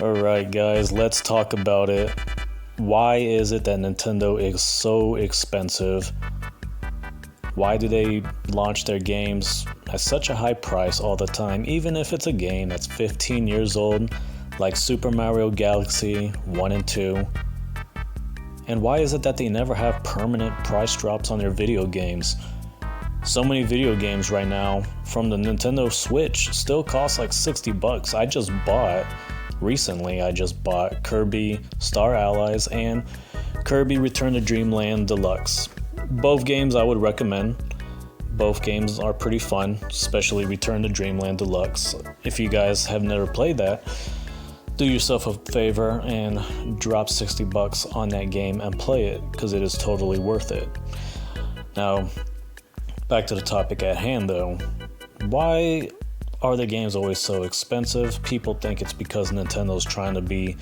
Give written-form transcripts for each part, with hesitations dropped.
Alright, guys, let's talk about it. Why is it that Nintendo is so expensive? Why do they launch their games at such a high price all the time, even if it's a game that's 15 years old, like Super Mario Galaxy 1 and 2? And why is it that they never have permanent price drops on their video games? So many video games right now from the Nintendo Switch still cost like $60. Recently I just bought Kirby Star Allies and Kirby Return to Dreamland Deluxe. Both games I would recommend. Both games are pretty fun, especially Return to Dreamland Deluxe. If you guys have never played that, do yourself a favor and drop $60 on that game and play it, because it is totally worth it. Now, back to the topic at hand though. Why are the games always so expensive? People think it's because Nintendo's trying to be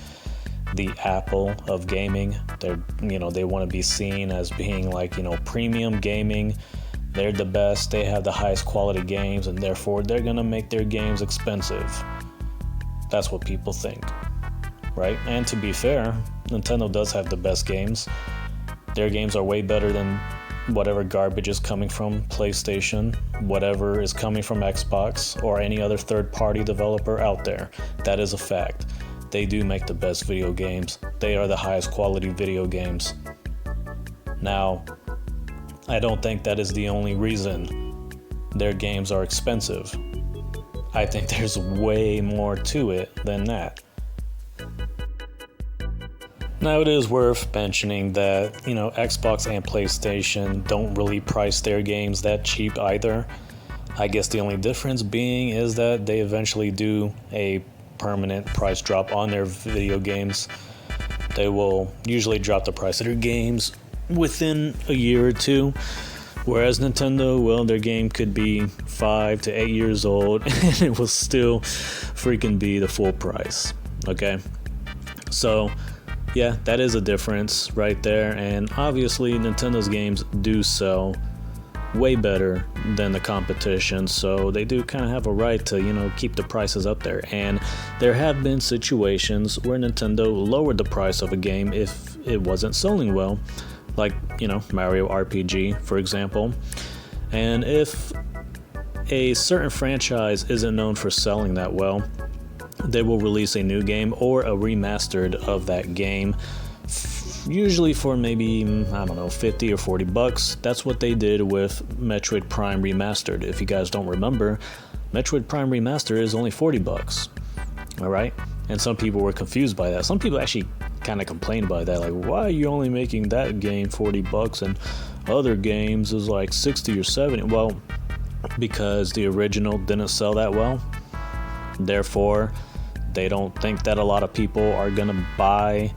the Apple of gaming. They want to be seen as being like, premium gaming. They're the best, they have the highest quality games, and therefore they're gonna make their games expensive. That's what people think, right? And to be fair, Nintendo does have the best games. Their games are way better than whatever garbage is coming from PlayStation, whatever is coming from Xbox, or any other third-party developer out there. That is a fact. They do make the best video games. They are the highest quality video games. Now, I don't think that is the only reason their games are expensive. I think there's way more to it than that. Now, it is worth mentioning that, Xbox and PlayStation don't really price their games that cheap either. I guess the only difference being is that they eventually do a permanent price drop on their video games. They will usually drop the price of their games within a year or two, whereas Nintendo, well, their game could be 5 to 8 years old and it will still freaking be the full price. Okay, so yeah, that is a difference right there, and obviously Nintendo's games do sell way better than the competition, so they do kind of have a right to, keep the prices up there. And there have been situations where Nintendo lowered the price of a game if it wasn't selling well, like, Mario RPG, for example. And if a certain franchise isn't known for selling that well, they will release a new game or a remastered of that game, usually for maybe, $50 or $40. That's what they did with Metroid Prime Remastered. If you guys don't remember, Metroid Prime Remastered is only $40. Alright? And some people were confused by that. Some people actually kind of complained about that, like, why are you only making that game $40 and other games is like $60 or $70? Well, because the original didn't sell that well. Therefore, they don't think that a lot of people are gonna buy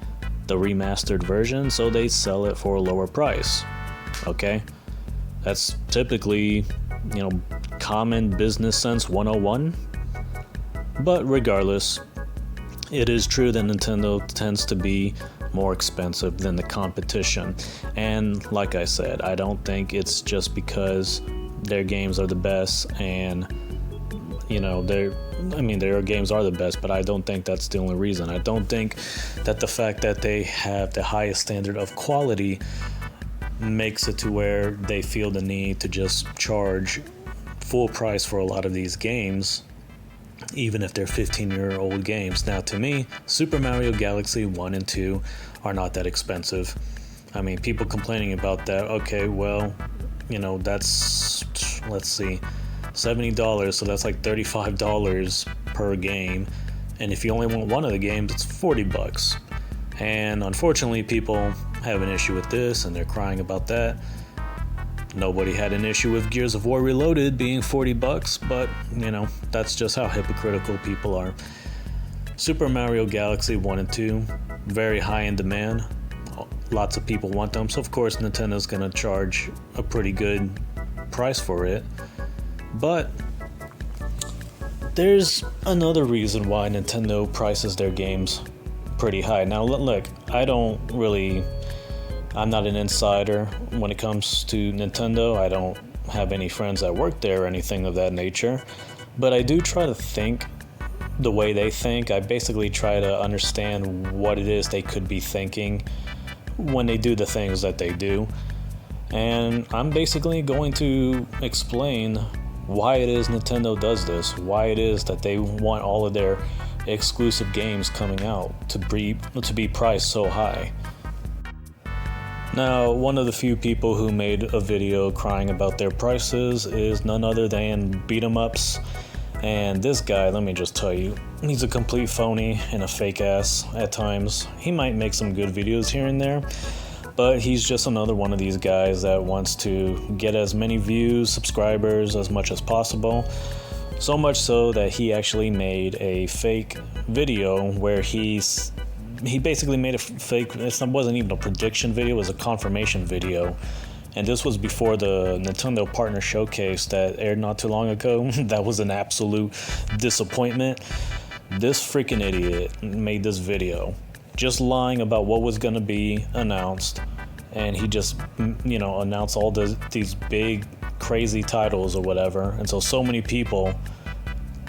the remastered version, so they sell it for a lower price. Okay? That's typically, common business sense 101. But regardless, it is true that Nintendo tends to be more expensive than the competition. And like I said, I don't think it's just because their games are the best and their games are the best, but I don't think that's the only reason. I don't think that the fact that they have the highest standard of quality makes it to where they feel the need to just charge full price for a lot of these games, even if they're 15-year-old games. Now, to me, Super Mario Galaxy 1 and 2 are not that expensive. I mean, people complaining about that, okay, well, that's, let's see, $70, so that's like $35 per game, and if you only want one of the games, it's $40. And unfortunately, people have an issue with this and they're crying about that. Nobody had an issue with Gears of War Reloaded being $40, but that's just how hypocritical people are. Super Mario Galaxy 1 and 2, very high in demand. Lots of people want them, so of course Nintendo's gonna charge a pretty good price for it. But there's another reason why Nintendo prices their games pretty high. Now, look, I'm not an insider when it comes to Nintendo. I don't have any friends that work there or anything of that nature. But I do try to think the way they think. I basically try to understand what it is they could be thinking when they do the things that they do. And I'm basically going to explain why it is Nintendo does this, why it is that they want all of their exclusive games coming out to be priced so high. Now, one of the few people who made a video crying about their prices is none other than Beat-em-Ups. And this guy, let me just tell you, he's a complete phony and a fake ass at times. He might make some good videos here and there, but he's just another one of these guys that wants to get as many views, subscribers, as much as possible. So much so that he actually made a fake video where he basically made a fake, it wasn't even a prediction video, it was a confirmation video. And this was before the Nintendo Partner Showcase that aired not too long ago. That was an absolute disappointment. This freaking idiot made this video just lying about what was going to be announced. And he just, announced all these big, crazy titles or whatever. And so many people,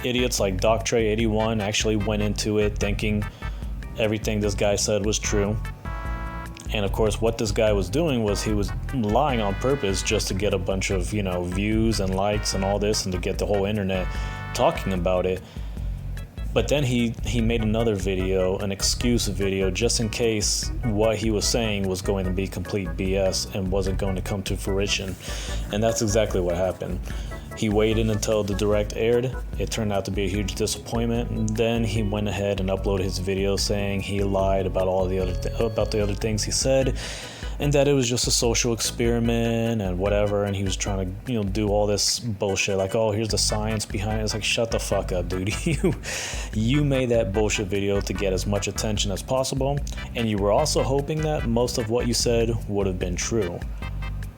idiots like DocTrey81, actually went into it thinking everything this guy said was true. And of course, what this guy was doing was he was lying on purpose just to get a bunch of, views and likes and all this, and to get the whole internet talking about it. But then he made another video, an excuse video, just in case what he was saying was going to be complete BS and wasn't going to come to fruition. And that's exactly what happened. He waited until the direct aired. It turned out to be a huge disappointment. And then he went ahead and uploaded his video saying he lied about all the other things he said, and that it was just a social experiment and whatever. And he was trying to do all this bullshit like, oh, here's the science behind it. It's like, shut the fuck up, dude. You made that bullshit video to get as much attention as possible, and you were also hoping that most of what you said would have been true,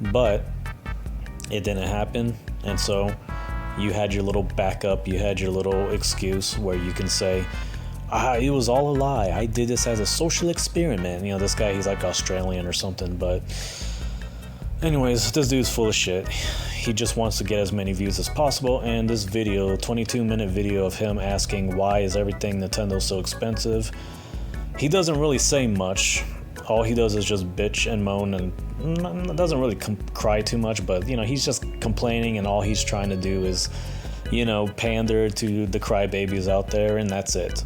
but it didn't happen. And so you had your little backup, you had your little excuse where you can say, it was all a lie. I did this as a social experiment. This guy, he's like Australian or something. But anyways, this dude's full of shit. He just wants to get as many views as possible. And this video, 22-minute video of him asking why is everything Nintendo so expensive, he doesn't really say much. All he does is just bitch and moan and doesn't really cry too much, but he's just complaining, and all he's trying to do is pander to the crybabies out there, and that's it.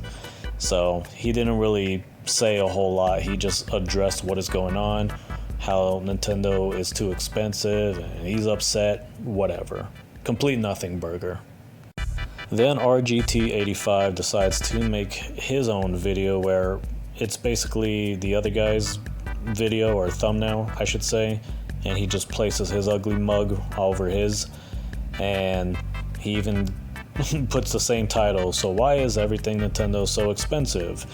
So he didn't really say a whole lot. He just addressed what is going on, how Nintendo is too expensive and he's upset, whatever. Complete nothing burger. Then RGT85 decides to make his own video where it's basically the other guy's video, or thumbnail, I should say, and he just places his ugly mug over his, and he even puts the same title, so why is everything Nintendo so expensive?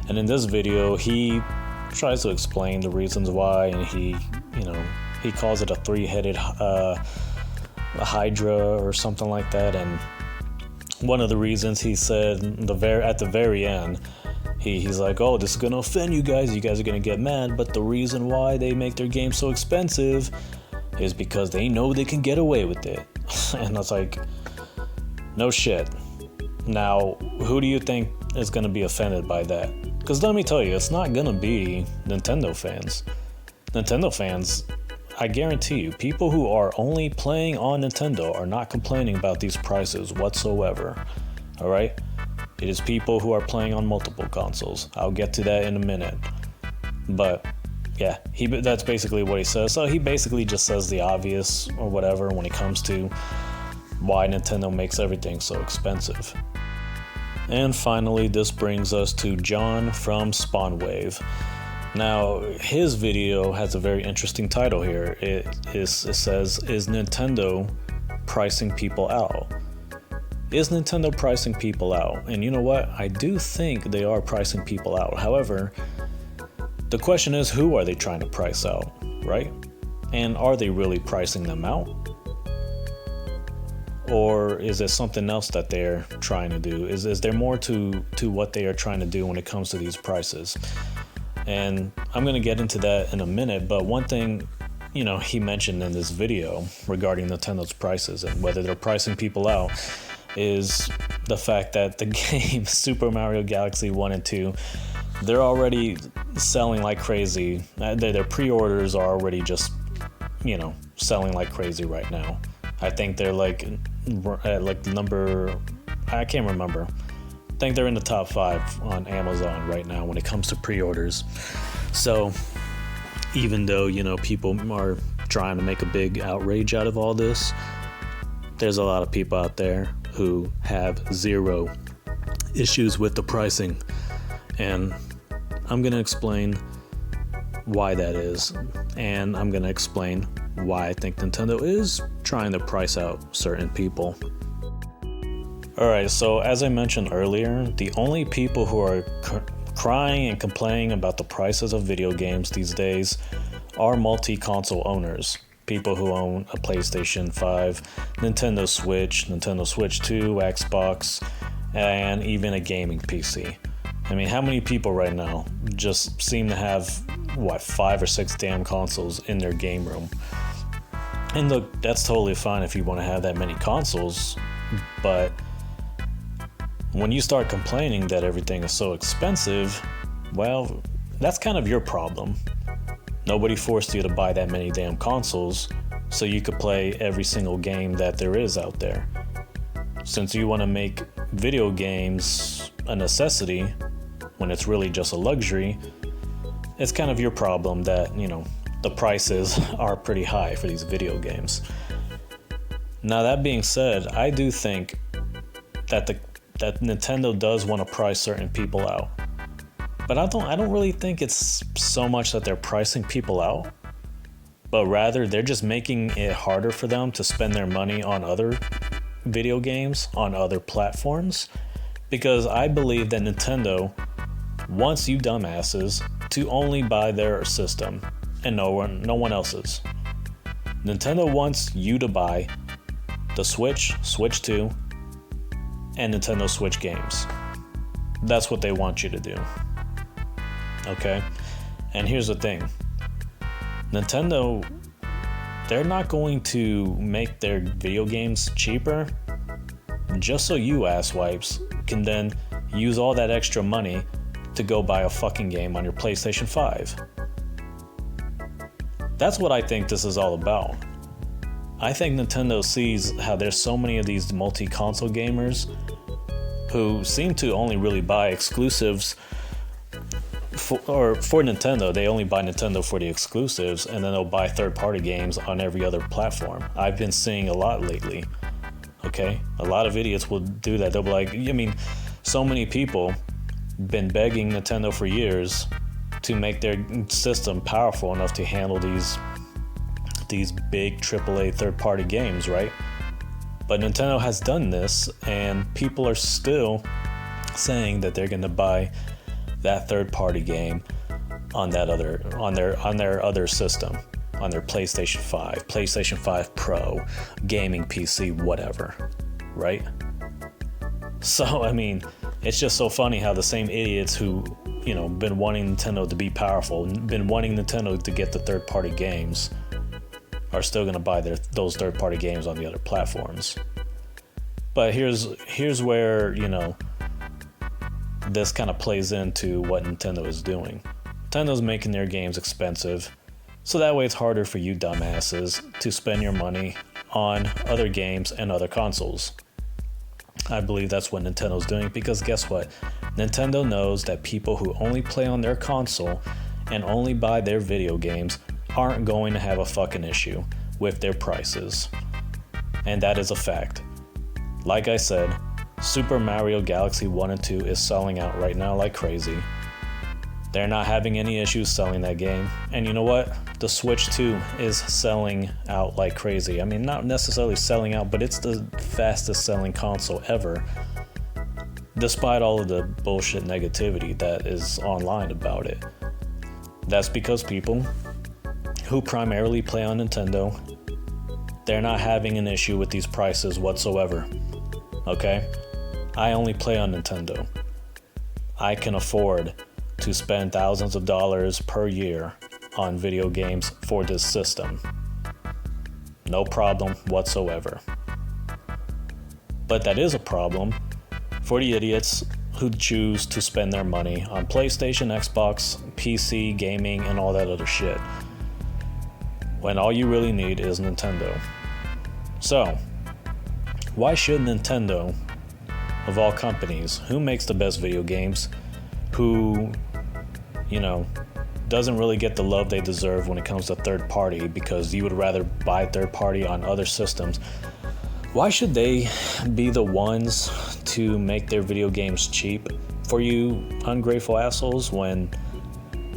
And in this video, he tries to explain the reasons why, and he calls it a three-headed hydra or something like that. And one of the reasons he said at the very end, he's like, oh, this is going to offend you guys are going to get mad, but the reason why they make their games so expensive is because they know they can get away with it. And I was like, no shit. Now, who do you think is going to be offended by that? Because let me tell you, it's not going to be Nintendo fans. Nintendo fans, I guarantee you, people who are only playing on Nintendo are not complaining about these prices whatsoever. All right? It is people who are playing on multiple consoles. I'll get to that in a minute. But yeah, that's basically what he says. So he basically just says the obvious or whatever when it comes to why Nintendo makes everything so expensive. And finally, this brings us to John from Spawnwave. Now, his video has a very interesting title here. It says, is Nintendo pricing people out? Is Nintendo pricing people out? And you know what? I do think they are pricing people out. However, the question is, who are they trying to price out, right? And are they really pricing them out? Or is it something else that they're trying to do? Is there more to what they are trying to do when it comes to these prices? And I'm going to get into that in a minute, but one thing, he mentioned in this video regarding Nintendo's prices and whether they're pricing people out is the fact that the game Super Mario Galaxy 1 and 2, they're already selling like crazy. Their pre-orders are already just, selling like crazy right now. I think they're like at like number, I can't remember. I think they're in the top 5 on Amazon right now when it comes to pre-orders. So even though, people are trying to make a big outrage out of all this, there's a lot of people out there who have zero issues with the pricing. And I'm going to explain why that is. And I'm going to explain why I think Nintendo is trying to price out certain people. Alright, so as I mentioned earlier, the only people who are crying and complaining about the prices of video games these days are multi-console owners. People who own a PlayStation 5, Nintendo Switch 2, Xbox, and even a gaming PC. I mean, how many people right now just seem to have, 5 or 6 damn consoles in their game room? And look, that's totally fine if you want to have that many consoles, but when you start complaining that everything is so expensive, well, that's kind of your problem. Nobody forced you to buy that many damn consoles so you could play every single game that there is out there. Since you want to make video games a necessity when it's really just a luxury, it's kind of your problem that, the prices are pretty high for these video games. Now, that being said, I do think that that Nintendo does want to price certain people out. But I don't really think it's so much that they're pricing people out, but rather they're just making it harder for them to spend their money on other video games, on other platforms, because I believe that Nintendo wants you dumbasses to only buy their system and no one else's. Nintendo wants you to buy the Switch, Switch 2, and Nintendo Switch games. That's what they want you to do. Okay? And here's the thing. Nintendo, they're not going to make their video games cheaper just so you asswipes can then use all that extra money to go buy a fucking game on your PlayStation 5. That's what I think this is all about. I think Nintendo sees how there's so many of these multi-console gamers who seem to only really buy exclusives for Nintendo. They only buy Nintendo for the exclusives, and then they'll buy third-party games on every other platform. I've been seeing a lot lately. Okay? A lot of idiots will do that. They'll be like, so many people been begging Nintendo for years to make their system powerful enough to handle these big AAA third-party games, right? But Nintendo has done this, and people are still saying that they're going to buy that third-party game on their other system, on their PlayStation 5, PlayStation 5 Pro, gaming PC, whatever, right? So, it's just so funny how the same idiots who, been wanting Nintendo to be powerful, been wanting Nintendo to get the third-party games, are still going to buy those third-party games on the other platforms. But here's where, this kind of plays into what Nintendo is doing. Nintendo's making their games expensive, so that way it's harder for you dumbasses to spend your money on other games and other consoles. I believe that's what Nintendo's doing, because guess what? Nintendo knows that people who only play on their console and only buy their video games aren't going to have a fucking issue with their prices. And that is a fact. Like I said, Super Mario Galaxy 1 and 2 is selling out right now like crazy. They're not having any issues selling that game. And you know what? The Switch 2 is selling out like crazy. Not necessarily selling out, but it's the fastest selling console ever, despite all of the bullshit negativity that is online about it. That's because people who primarily play on Nintendo, they're not having an issue with these prices whatsoever. Okay? I only play on Nintendo. I can afford to spend thousands of dollars per year on video games for this system. No problem whatsoever. But that is a problem for the idiots who choose to spend their money on PlayStation, Xbox, PC, gaming, and all that other shit, when all you really need is Nintendo. So, why should Nintendo, of all companies, who makes the best video games, who, doesn't really get the love they deserve when it comes to third party, because you would rather buy third party on other systems, why should they be the ones to make their video games cheap for you ungrateful assholes, when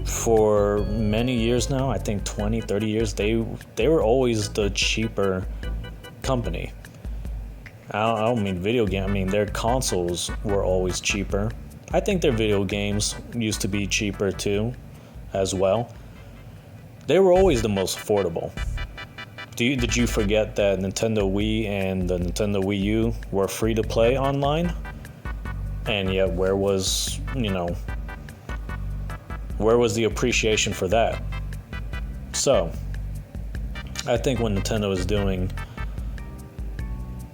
for many years now, I think 20, 30 years, they were always the cheaper company. I don't mean video game, I mean their consoles were always cheaper. I think their video games used to be cheaper too, as well. They were always the most affordable. Did you forget that Nintendo Wii and the Nintendo Wii U were free to play online? And yet, where was the appreciation for that? So, I think what Nintendo is doing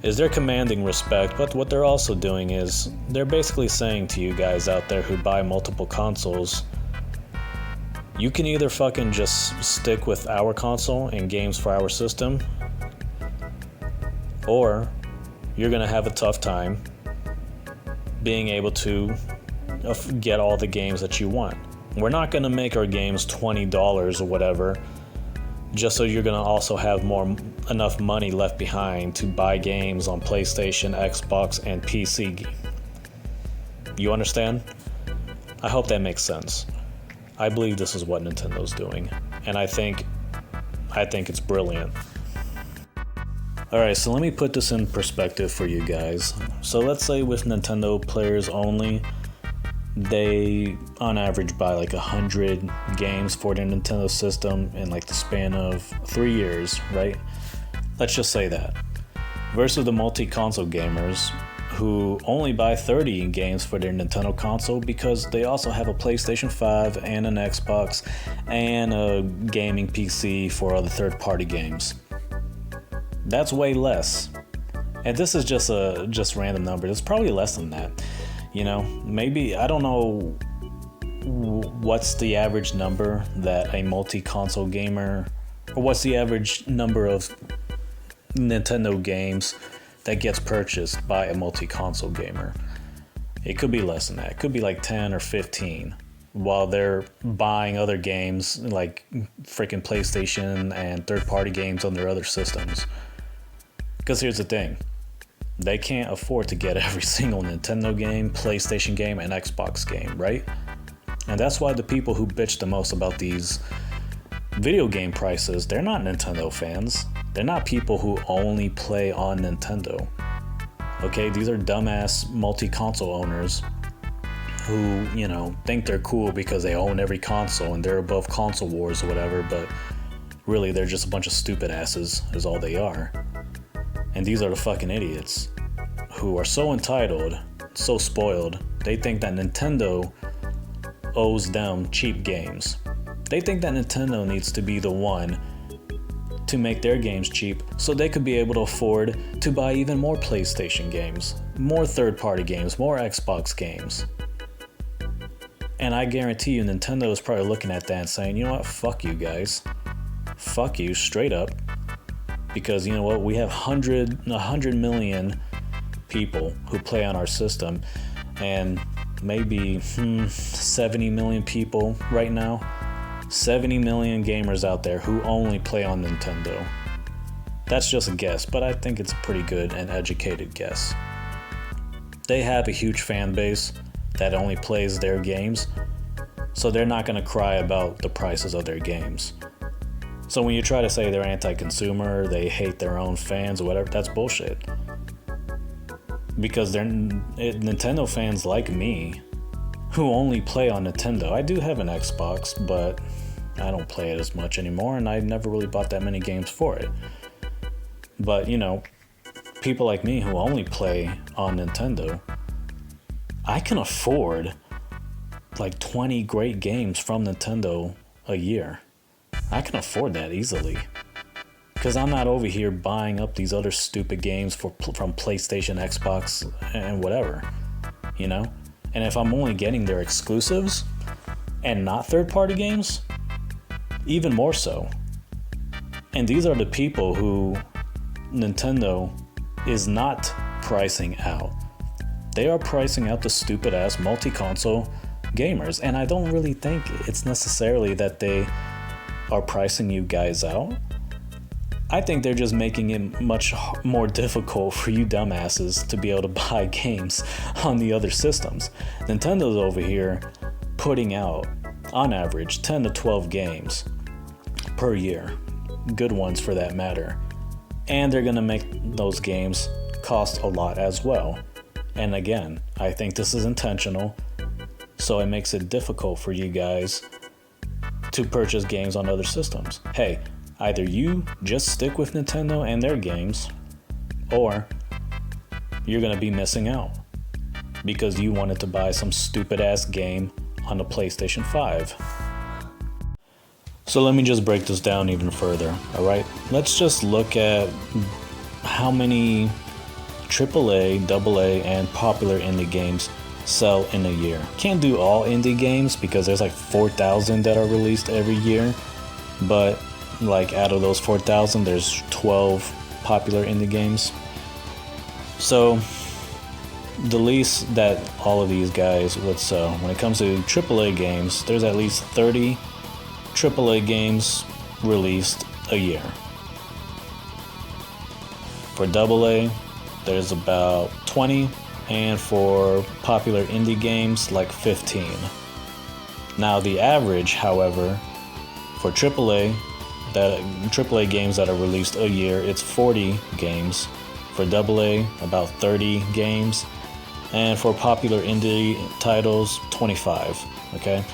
is they're commanding respect, but what they're also doing is they're basically saying to you guys out there who buy multiple consoles, you can either fucking just stick with our console and games for our system, or you're gonna have a tough time being able to get all the games that you want. We're not gonna make our games $20 or whatever, just so you're gonna also have enough money left behind to buy games on PlayStation, Xbox, and PC. You understand? I hope that makes sense. I believe this is what Nintendo's doing, and I think it's brilliant. Alright, so let me put this in perspective for you guys. So let's say with Nintendo players only, they on average buy like 100 games for their Nintendo system in like the span of 3 years, right? Let's just say that. Versus the multi-console gamers who only buy 30 games for their Nintendo console because they also have a PlayStation 5 and an Xbox and a gaming PC for other third-party games. That's way less. And this is just random number. It's probably less than that. Maybe, I don't know what's the average number that a multi-console gamer, or what's the average number of Nintendo games that gets purchased by a multi-console gamer. It could be less than that. It could be like 10 or 15, while they're buying other games like freaking PlayStation and third-party games on their other systems. Because here's the thing. They can't afford to get every single Nintendo game, PlayStation game, and Xbox game, right? And that's why the people who bitch the most about these video game prices, they're not Nintendo fans. They're not people who only play on Nintendo. Okay, these are dumbass multi-console owners who, think they're cool because they own every console and they're above console wars or whatever, but really they're just a bunch of stupid asses is all they are. And these are the fucking idiots who are so entitled, so spoiled, they think that Nintendo owes them cheap games. They think that Nintendo needs to be the one to make their games cheap so they could be able to afford to buy even more PlayStation games, more third-party games, more Xbox games. And I guarantee you Nintendo is probably looking at that and saying, you know what, fuck you guys. Fuck you, straight up. Because you know what, we have 100 million people who play on our system, and maybe 70 million people right now. 70 million gamers out there who only play on Nintendo. That's just a guess, but I think it's a pretty good and educated guess. They have a huge fan base that only plays their games, so they're not going to cry about the prices of their games. So when you try to say they're anti-consumer, they hate their own fans or whatever, that's bullshit. Because they're Nintendo fans like me who only play on Nintendo. I do have an Xbox, but I don't play it as much anymore, and I never really bought that many games for it. But, people like me who only play on Nintendo, I can afford like 20 great games from Nintendo a year. I can afford that easily. Because I'm not over here buying up these other stupid games from PlayStation, Xbox, and whatever. you know? And if I'm only getting their exclusives and not third-party games, even more so. And these are the people who Nintendo is not pricing out. They are pricing out the stupid-ass multi-console gamers. And I don't really think it's necessarily that they are pricing you guys out. I think they're just making it much more difficult for you dumbasses to be able to buy games on the other systems. Nintendo's over here putting out, on average, 10 to 12 games per year. Good ones for that matter. And they're going to make those games cost a lot as well. And again, I think this is intentional, so it makes it difficult for you guys to purchase games on other systems. Hey, either you just stick with Nintendo and their games, or you're going to be missing out because you wanted to buy some stupid ass game on the PlayStation 5. So let me just break this down even further, alright? Let's just look at how many AAA, AA, and popular indie games sell in a year. Can't do all indie games because there's like 4,000 that are released every year, but like out of those 4,000 there's 12 popular indie games. So the least that all of these guys would sell when it comes to AAA games, there's at least 30 AAA games released a year. For AA, there's about 20, and for popular indie games, like 15. Now the average, however, for AAA games that are released a year, it's 40 games. For AA, about 30 games. And for popular indie titles, 25, okay?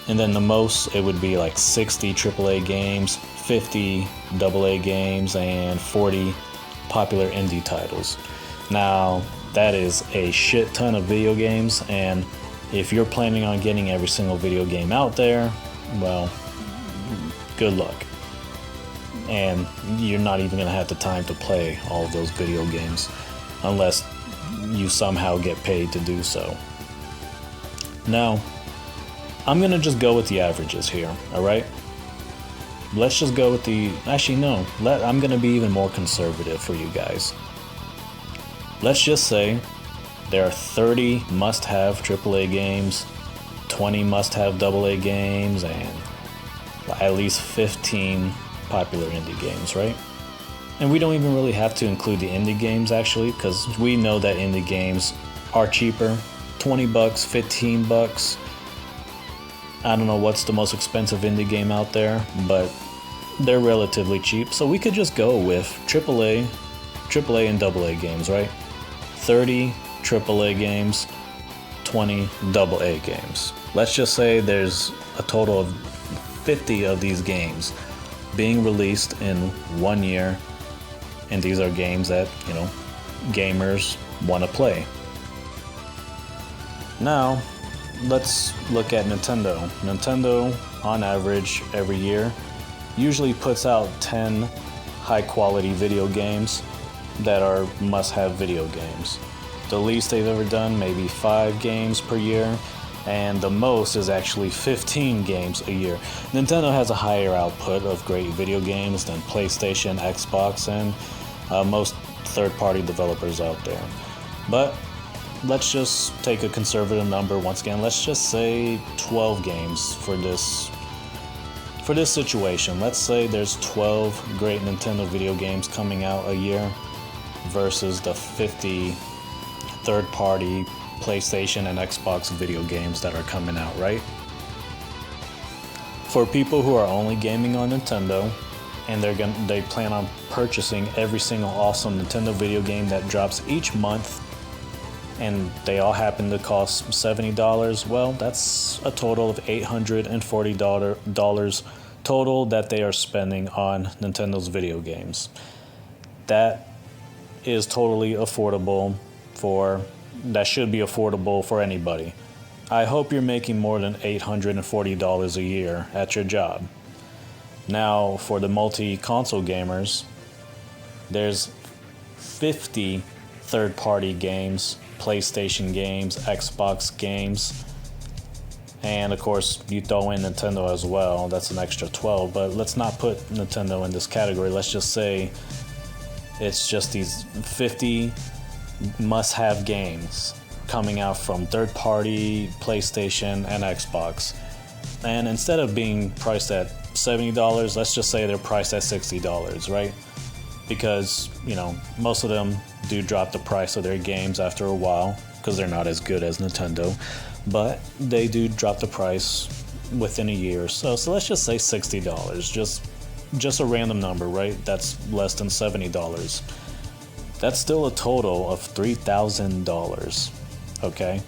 And then the most, it would be like 60 AAA games, 50 AA games, and 40 popular indie titles. Now, that is a shit ton of video games, and if you're planning on getting every single video game out there, well, good luck. And you're not even going to have the time to play all of those video games unless you somehow get paid to do so. Now, I'm going to just go with the averages here, alright? Let's just go with the... Actually, no. I'm going to be even more conservative for you guys. Let's just say there are 30 must-have AAA games, 20 must-have AA games, and at least 15 popular indie games, right? And we don't even really have to include the indie games, actually, because we know that indie games are cheaper. $20, $15. I don't know what's the most expensive indie game out there, but they're relatively cheap. So we could just go with AAA and AA games, right? 30 AAA games, 20 AA games. Let's just say there's a total of 50 of these games being released in 1 year, and these are games that, gamers want to play. Now, let's look at Nintendo. Nintendo, on average, every year, usually puts out 10 high-quality video games that are must-have video games. The least they've ever done, maybe 5 games per year, and the most is actually 15 games a year. Nintendo has a higher output of great video games than PlayStation, Xbox, and most third-party developers out there. But let's just take a conservative number once again. Let's just say 12 games for this situation. Let's say there's 12 great Nintendo video games coming out a year versus the 50 third-party PlayStation and Xbox video games that are coming out, right? For people who are only gaming on Nintendo and they plan on purchasing every single awesome Nintendo video game that drops each month, and they all happen to cost $70, well, that's a total of $840 total that they are spending on Nintendo's video games. That is totally affordable that should be affordable for anybody. I hope you're making more than $840 a year at your job. Now, for the multi-console gamers, there's 50 third-party games PlayStation games, Xbox games, and of course you throw in Nintendo as well. That's an extra 12, but let's not put Nintendo in this category. Let's just say it's just these 50 must-have games coming out from third-party PlayStation and Xbox. And instead of being priced at $70, let's just say they're priced at $60, right? Because, most of them do drop the price of their games after a while because they're not as good as Nintendo, but they do drop the price within a year or so. So let's just say $60, just a random number, right? That's less than $70. That's still a total of $3,000, okay?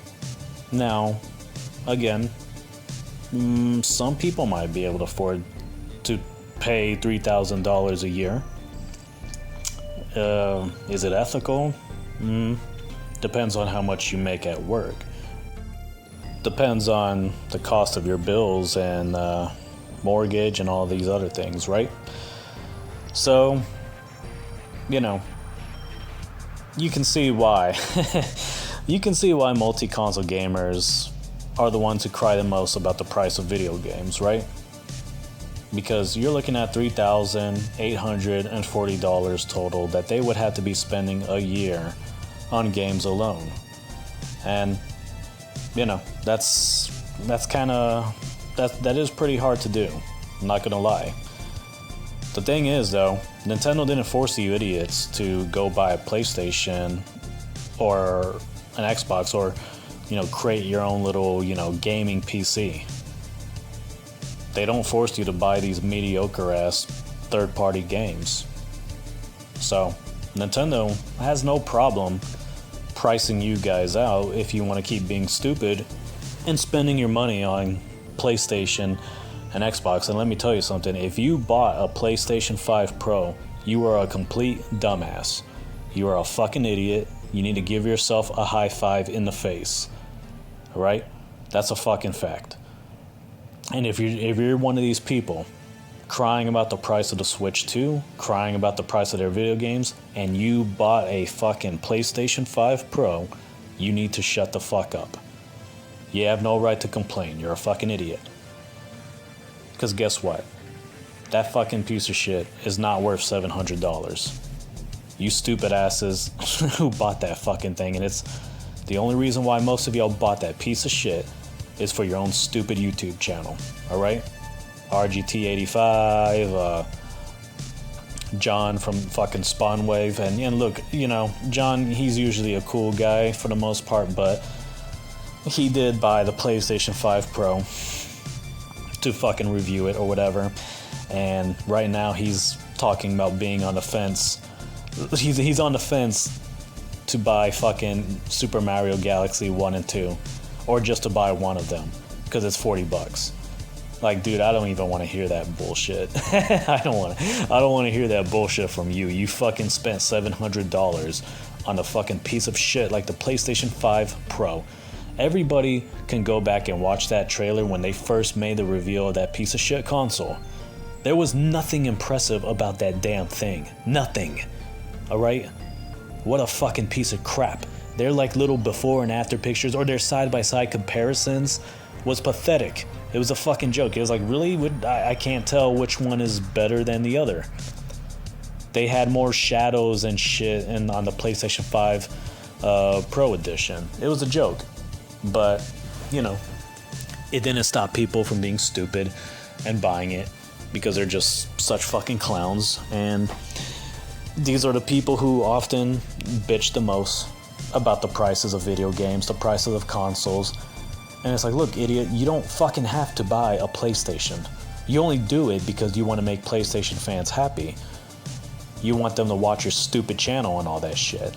Now, again, some people might be able to afford to pay $3,000 a year. Is it ethical? Depends on how much you make at work. Depends on the cost of your bills and mortgage and all these other things, right? So, you can see why. You can see why multi-console gamers are the ones who cry the most about the price of video games, right? Because you're looking at $3,840 total that they would have to be spending a year on games alone. And, that is pretty hard to do. I'm not gonna lie. The thing is, though, Nintendo didn't force you idiots to go buy a PlayStation or an Xbox or, create your own little, gaming PC. They don't force you to buy these mediocre-ass third-party games. So, Nintendo has no problem pricing you guys out if you want to keep being stupid and spending your money on PlayStation and Xbox. And let me tell you something, if you bought a PlayStation 5 Pro, you are a complete dumbass. You are a fucking idiot. You need to give yourself a high five in the face. Alright? That's a fucking fact. And if you're one of these people crying about the price of the Switch 2, crying about the price of their video games, and you bought a fucking PlayStation 5 Pro, you need to shut the fuck up. You have no right to complain. You're a fucking idiot. Because guess what? That fucking piece of shit is not worth $700. You stupid asses who bought that fucking thing, and it's the only reason why most of y'all bought that piece of shit is for your own stupid YouTube channel, alright? RGT85, John from fucking Spawnwave, and look, John, he's usually a cool guy for the most part, but he did buy the PlayStation 5 Pro to fucking review it or whatever, and right now he's talking about being on the fence. He's on the fence to buy fucking Super Mario Galaxy 1 and 2, or just to buy one of them, because it's $40. Like, dude, I don't even want to hear that bullshit. I don't want to hear that bullshit from you. You fucking spent $700 on a fucking piece of shit like the PlayStation 5 Pro. Everybody can go back and watch that trailer when they first made the reveal of that piece of shit console. There was nothing impressive about that damn thing. Nothing. Alright? What a fucking piece of crap. Their like little before and after pictures or their side-by-side comparisons was pathetic. It was a fucking joke. It was like, really? I can't tell which one is better than the other. They had more shadows and shit on the PlayStation 5 Pro Edition. It was a joke. But, it didn't stop people from being stupid and buying it because they're just such fucking clowns. And these are the people who often bitch the most about the prices of video games, the prices of consoles. And it's like, look, idiot, you don't fucking have to buy a PlayStation. You only do it because you want to make PlayStation fans happy. You want them to watch your stupid channel and all that shit.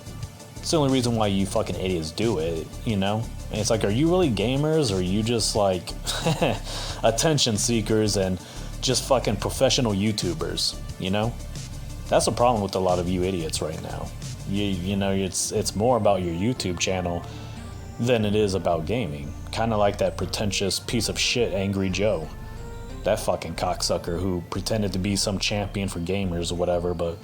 It's the only reason why you fucking idiots do it, And it's like, are you really gamers, or are you just like attention seekers and just fucking professional YouTubers, That's a problem with a lot of you idiots right now. It's more about your YouTube channel than it is about gaming. Kind of like that pretentious piece of shit Angry Joe. That fucking cocksucker who pretended to be some champion for gamers or whatever, but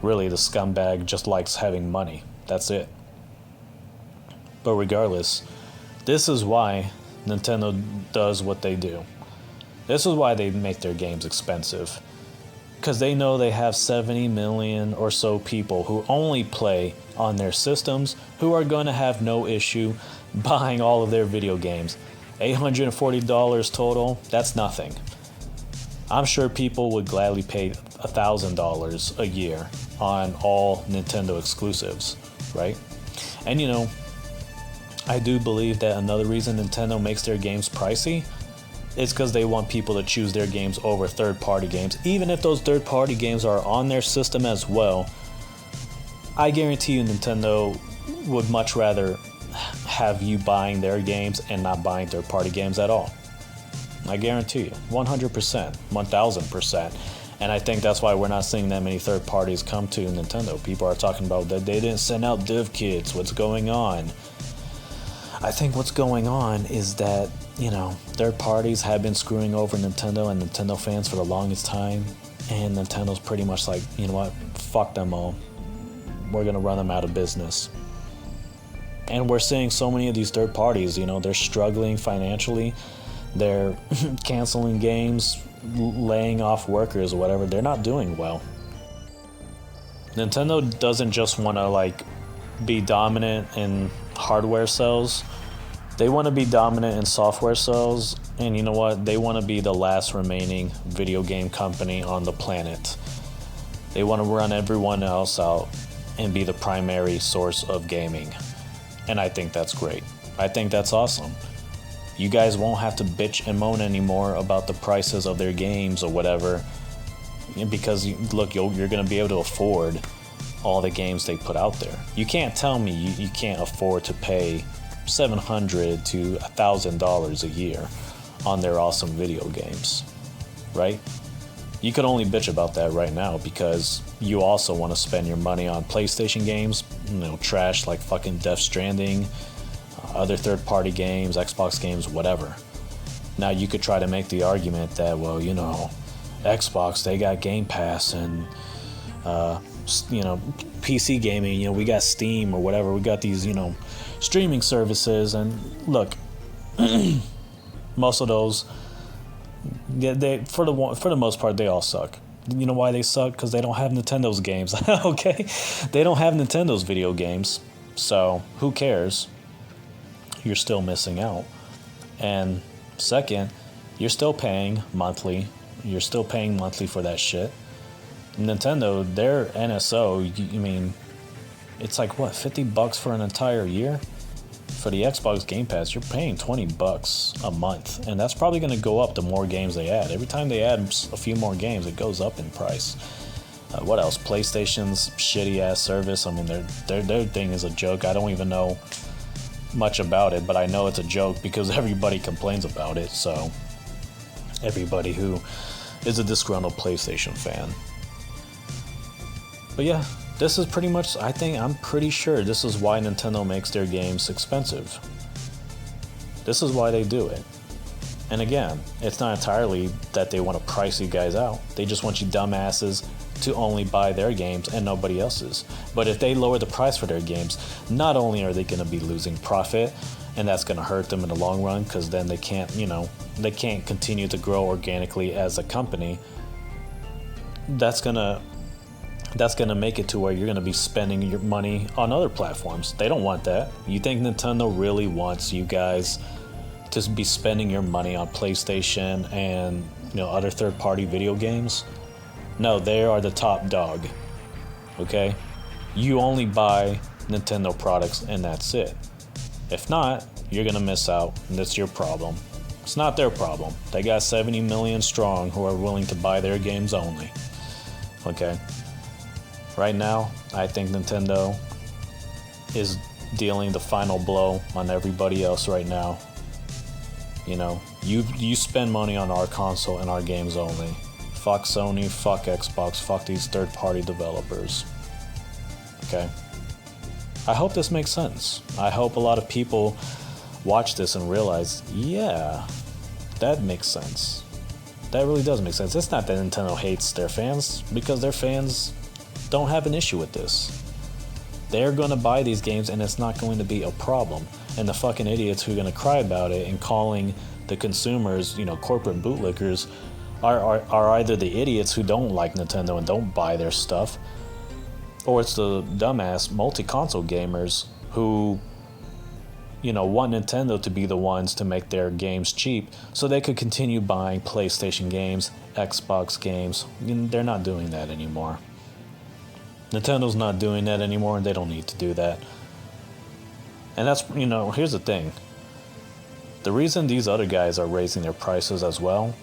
really the scumbag just likes having money. That's it. But regardless, this is why Nintendo does what they do. This is why they make their games expensive. Because they know they have 70 million or so people who only play on their systems who are going to have no issue buying all of their video games. $840 total, that's nothing. I'm sure people would gladly pay $1,000 a year on all Nintendo exclusives, right? And you know, I do believe that another reason Nintendo makes their games pricey is because they want people to choose their games over third-party games. Even if those third-party games are on their system as well, I guarantee you Nintendo would much rather have you buying their games and not buying third-party games at all. I guarantee you, 100%, 1000%. And I think that's why we're not seeing that many third parties come to Nintendo. People are talking about that they didn't send out dev kits. What's going on? I think what's going on is that, you know, third parties have been screwing over Nintendo and Nintendo fans for the longest time. And Nintendo's pretty much like, you know what? Fuck them all. We're going to run them out of business. And we're seeing so many of these third parties, you know, they're struggling financially. They're canceling games, laying off workers or whatever. They're not doing well. Nintendo doesn't just want to like be dominant in hardware sales. They want to be dominant in software sales. And you know what? They want to be the last remaining video game company on the planet. They want to run everyone else out and be the primary source of gaming. And I think that's great. I think that's awesome. You guys won't have to bitch and moan anymore about the prices of their games or whatever, because look, you're going to be able to afford all the games they put out there. You can't tell me you can't afford to pay $700 to $1,000 a year on their awesome video games, right? You could only bitch about that right now because you also want to spend your money on PlayStation games, you know, trash like fucking Death Stranding, other third-party games, Xbox games, whatever. Now you could try to make the argument that, well, you know, Xbox, they got Game Pass, and you know, PC gaming, you know, we got Steam or whatever. We got these, you know, streaming services, and look, most of those, they for the most part, they all suck. You know why they suck? Because they don't have Nintendo's games. Okay, they don't have Nintendo's video games, so who cares? You're still missing out. And second, you're still paying monthly. You're still paying monthly for that shit. Nintendo, their NSO, I mean, it's like what, $50 for an entire year? For the Xbox Game Pass, you're paying $20 a month, and that's probably going to go up the more games they add. Every time they add a few more games, it goes up in price. What else? PlayStation's shitty ass service. I mean, their thing is a joke. I don't even know much about it, but I know it's a joke because everybody complains about it. So everybody who is a disgruntled PlayStation fan. But yeah, this is pretty much, I'm pretty sure this is why Nintendo makes their games expensive. This is why they do it. And again, it's not entirely that they want to price you guys out. They just want you dumbasses to only buy their games and nobody else's. But if they lower the price for their games, not only are they going to be losing profit, and that's going to hurt them in the long run, because then they can't, you know, they can't continue to grow organically as a company. That's gonna make it to where you're gonna be spending your money on other platforms. They don't want that. You think Nintendo really wants you guys to be spending your money on PlayStation and, you know, other third-party video games? No, they are the top dog. Okay? You only buy Nintendo products and that's it. If not, you're gonna miss out, and that's your problem. It's not their problem. They got 70 million strong who are willing to buy their games only. Okay? Right now, I think Nintendo is dealing the final blow on everybody else right now. You know, you spend money on our console and our games only. Fuck Sony, fuck Xbox, fuck these third-party developers. Okay? I hope this makes sense. I hope a lot of people watch this and realize, yeah, that makes sense. That really does make sense. It's not that Nintendo hates their fans, because their fans don't have an issue with this. They're going to buy these games and it's not going to be a problem. And the fucking idiots who are going to cry about it and calling the consumers, corporate bootlickers, are either the idiots who don't like Nintendo and don't buy their stuff, or it's the dumbass multi-console gamers who, want Nintendo to be the ones to make their games cheap so they could continue buying PlayStation games, Xbox games. They're not doing that anymore. Nintendo's not doing that anymore, and they don't need to do that. And that's, here's the thing. The reason these other guys are raising their prices as well,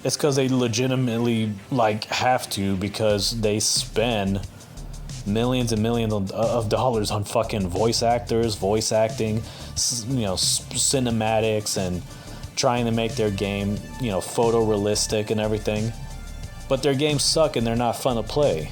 it's because they legitimately, have to, because they spend millions and millions of dollars on fucking voice actors, voice acting, cinematics, and trying to make their game, photorealistic and everything. But their games suck and they're not fun to play.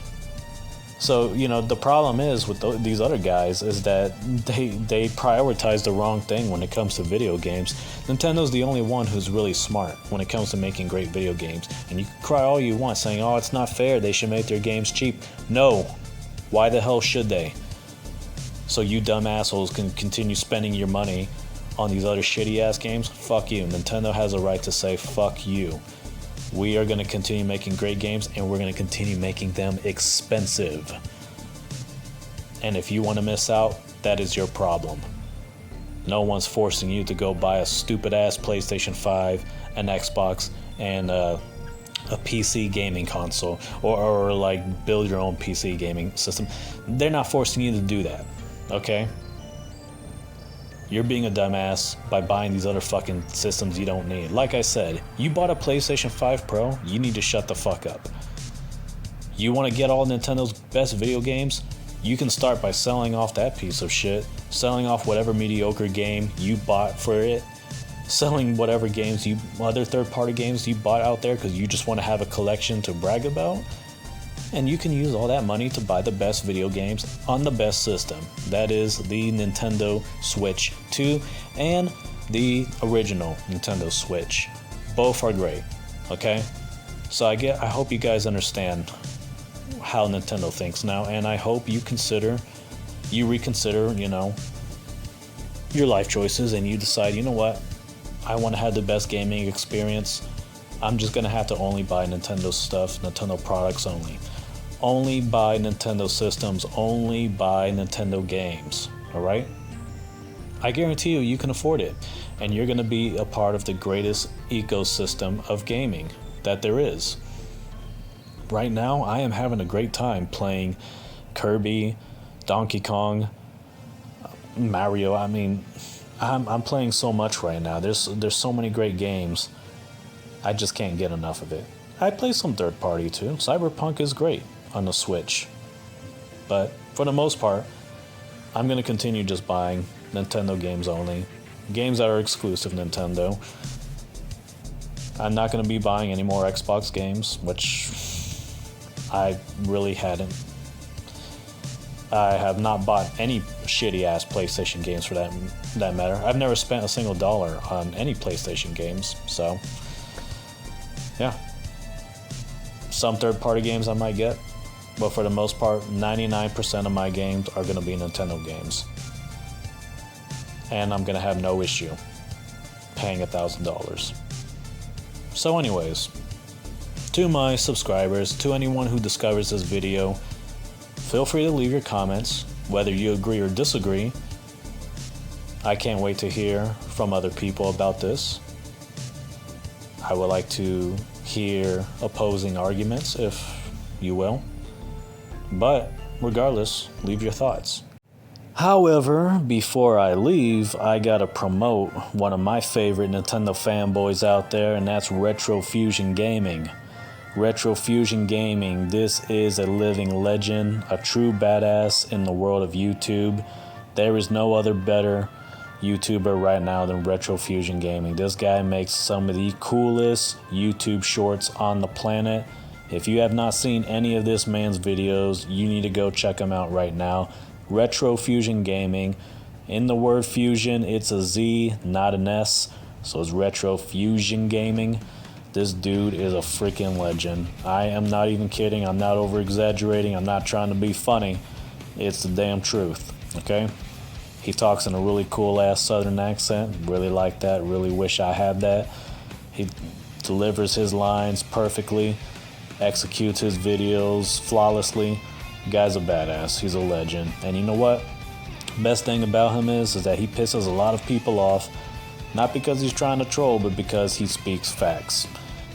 So, the problem is with these other guys is that they prioritize the wrong thing when it comes to video games. Nintendo's the only one who's really smart when it comes to making great video games. And you can cry all you want saying, oh, it's not fair, they should make their games cheap. No. Why the hell should they? So you dumb assholes can continue spending your money on these other shitty ass games? Fuck you. Nintendo has a right to say, fuck you. We are going to continue making great games, and we're going to continue making them expensive. And if you want to miss out, that is your problem. No one's forcing you to go buy a stupid ass PlayStation 5, an Xbox, and a PC gaming console, or build your own PC gaming system. They're not forcing you to do that, okay? You're being a dumbass by buying these other fucking systems you don't need. Like I said, you bought a PlayStation 5 Pro, you need to shut the fuck up. You want to get all Nintendo's best video games? You can start by selling off that piece of shit, selling off whatever mediocre game you bought for it, selling whatever games other third-party games you bought out there because you just want to have a collection to brag about. And you can use all that money to buy the best video games on the best system. That is the Nintendo Switch 2 and the original Nintendo Switch. Both are great, okay? So I hope you guys understand how Nintendo thinks now, and I hope you reconsider, your life choices, and you decide, you know what? I want to have the best gaming experience. I'm just going to have to only buy Nintendo stuff, Nintendo products only. Only buy Nintendo systems, only buy Nintendo games, alright? I guarantee you can afford it, and you're going to be a part of the greatest ecosystem of gaming that there is. Right now, I am having a great time playing Kirby, Donkey Kong, Mario. I mean, I'm playing so much right now. There's so many great games. I just can't get enough of it. I play some third party too. Cyberpunk is great on the Switch. But for the most part, I'm going to continue just buying Nintendo games only. Games that are exclusive Nintendo. I'm not going to be buying any more Xbox games, which I really hadn't. I have not bought any shitty ass PlayStation games for that matter. I've never spent a single dollar on any PlayStation games, so yeah. Some third-party games I might get, but for the most part, 99% of my games are going to be Nintendo games. And I'm going to have no issue paying $1,000. So anyways, to my subscribers, to anyone who discovers this video, feel free to leave your comments, whether you agree or disagree. I can't wait to hear from other people about this. I would like to hear opposing arguments, if you will. But regardless, leave your thoughts. However, before I leave, I gotta promote one of my favorite Nintendo fanboys out there, and that's Retro Fusion Gaming. Retro Fusion Gaming, this is a living legend, a true badass in the world of YouTube. There is no other better YouTuber right now than Retro Fusion Gaming. This guy makes some of the coolest YouTube shorts on the planet. If you have not seen any of this man's videos, you need to go check him out right now. Retro Fusion Gaming. In the word fusion, it's a Z, not an S, so it's Retro Fusion Gaming. This dude is a freaking legend. I am not even kidding. I'm not over exaggerating. I'm not trying to be funny. It's the damn truth, okay? He talks in a really cool-ass Southern accent. Really like that. Really wish I had that. He delivers his lines perfectly, executes his videos flawlessly. Guy's a badass. He's a legend. And you know what? Best thing about him is that he pisses a lot of people off, not because he's trying to troll, but because he speaks facts.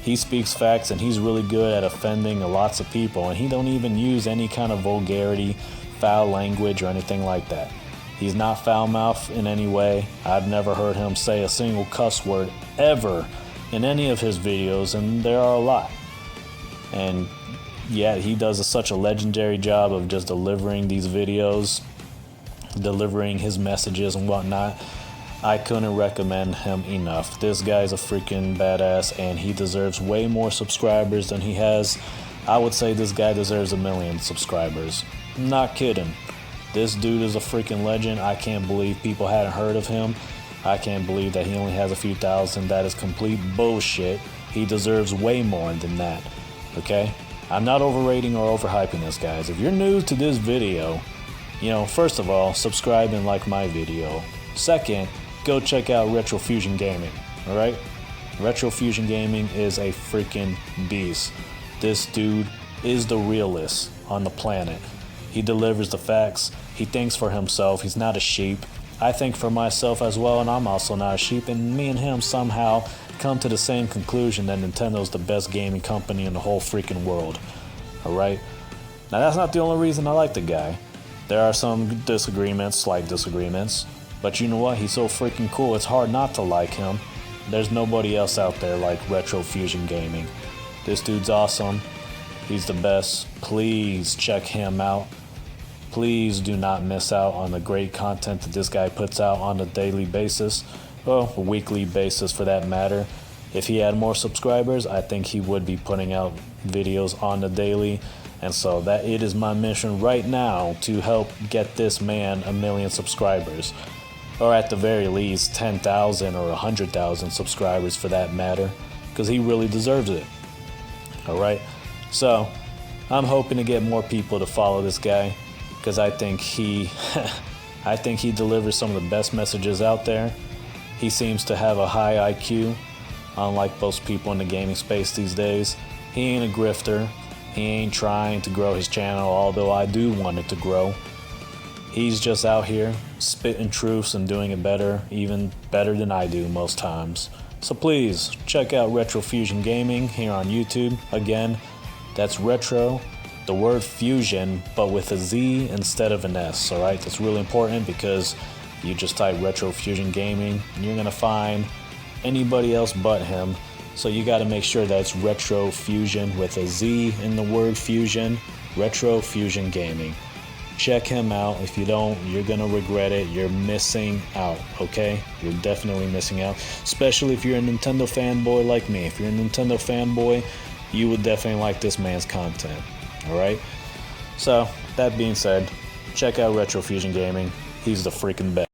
He speaks facts, and he's really good at offending lots of people, and he don't even use any kind of vulgarity, foul language, or anything like that. He's not foul-mouthed in any way. I've never heard him say a single cuss word ever in any of his videos, and there are a lot. And yeah, he does such a legendary job of just delivering these videos, delivering his messages and whatnot. I couldn't recommend him enough. This guy's a freaking badass, and he deserves way more subscribers than he has. I would say this guy deserves 1 million subscribers. Not kidding. This dude is a freaking legend. I can't believe people hadn't heard of him. I can't believe that he only has a few thousand. That is complete bullshit. He deserves way more than that. Okay? I'm not overrating or overhyping this, guys. If you're new to this video, first of all, subscribe and like my video. Second, go check out Retro Fusion Gaming, alright? Retro Fusion Gaming is a freaking beast. This dude is the realest on the planet. He delivers the facts. He thinks for himself. He's not a sheep. I think for myself as well, and I'm also not a sheep. And me and him somehow come to the same conclusion that Nintendo's the best gaming company in the whole freaking world. Alright? Now that's not the only reason I like the guy. There are some disagreements, slight disagreements. But you know what? He's so freaking cool. It's hard not to like him. There's nobody else out there like Retro Fusion Gaming. This dude's awesome. He's the best. Please check him out. Please do not miss out on the great content that this guy puts out on a daily basis, or a weekly basis for that matter. If he had more subscribers, I think he would be putting out videos on the daily. And so that it is my mission right now to help get this man 1 million subscribers. Or at the very least 10,000 or 100,000 subscribers for that matter, because he really deserves it. Alright? So, I'm hoping to get more people to follow this guy, because I think he delivers some of the best messages out there. He seems to have a high IQ, unlike most people in the gaming space these days. He ain't a grifter. He ain't trying to grow his channel, although I do want it to grow. He's just out here spitting truths and doing it better, even better than I do most times. So please, check out Retro Fusion Gaming here on YouTube. Again, that's Retro, the word fusion, but with a Z instead of an S, alright? That's really important because you just type Retro Fusion Gaming and you're gonna find anybody else but him. So you gotta make sure that it's Retro Fusion with a Z in the word fusion, Retro Fusion Gaming. Check him out. If you don't, you're gonna regret it. You're missing out, okay? You're definitely missing out, especially if you're a Nintendo fanboy like me. If you're a Nintendo fanboy, you would definitely like this man's content. Alright? So, that being said, check out Retro Fusion Gaming. He's the freaking best.